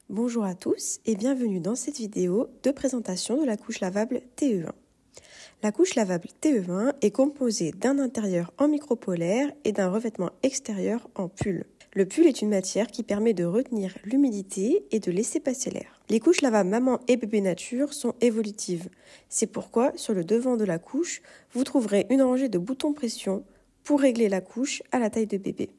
Bonjour à tous et bienvenue dans cette vidéo de présentation de la couche lavable TE1. La couche lavable TE1 est composée d'un intérieur en micropolaire et d'un revêtement extérieur en pull. Le pull est une matière qui permet de retenir l'humidité et de laisser passer l'air. Les couches lavables maman et bébé nature sont évolutives. C'est pourquoi sur le devant de la couche, vous trouverez une rangée de boutons pression pour régler la couche à la taille de bébé.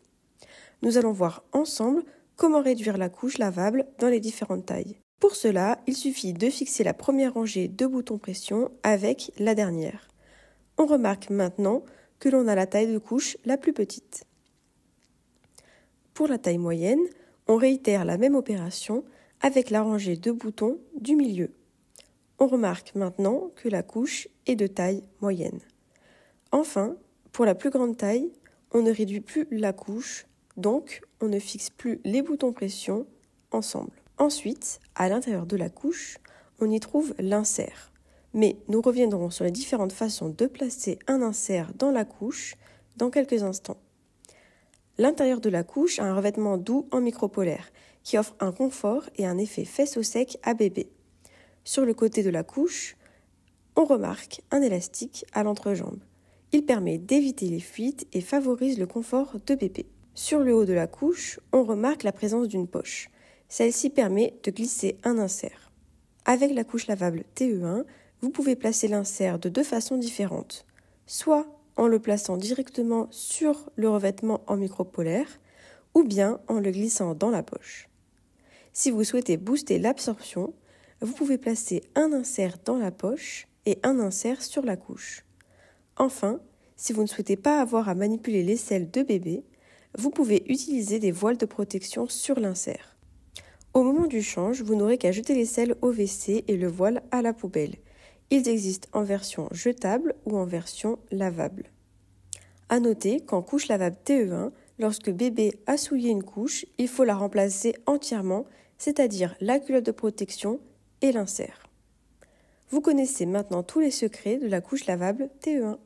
Nous allons voir ensemble comment réduire la couche lavable dans les différentes tailles. Pour cela, il suffit de fixer la première rangée de boutons pression avec la dernière. On remarque maintenant que l'on a la taille de couche la plus petite. Pour la taille moyenne, on réitère la même opération avec la rangée de boutons du milieu. On remarque maintenant que la couche est de taille moyenne. Enfin, pour la plus grande taille, on ne réduit plus la couche, donc on ne fixe plus les boutons pression ensemble. Ensuite, à l'intérieur de la couche, on y trouve l'insert. Mais nous reviendrons sur les différentes façons de placer un insert dans la couche dans quelques instants. L'intérieur de la couche a un revêtement doux en micropolaire qui offre un confort et un effet fesse au sec à bébé. Sur le côté de la couche, on remarque un élastique à l'entrejambe. Il permet d'éviter les fuites et favorise le confort de bébé. Sur le haut de la couche, on remarque la présence d'une poche. Celle-ci permet de glisser un insert. Avec la couche lavable TE1, vous pouvez placer l'insert de deux façons différentes. Soit en le plaçant directement sur le revêtement en micropolaire, ou bien en le glissant dans la poche. Si vous souhaitez booster l'absorption, vous pouvez placer un insert dans la poche et un insert sur la couche. Enfin, si vous ne souhaitez pas avoir à manipuler l'aisselle de bébé, vous pouvez utiliser des voiles de protection sur l'insert. Au moment du change, vous n'aurez qu'à jeter l'aisselle au WC et le voile à la poubelle. Ils existent en version jetable ou en version lavable. À noter qu'en couche lavable TE1, lorsque bébé a souillé une couche, il faut la remplacer entièrement, c'est-à-dire la culotte de protection et l'insert. Vous connaissez maintenant tous les secrets de la couche lavable TE1.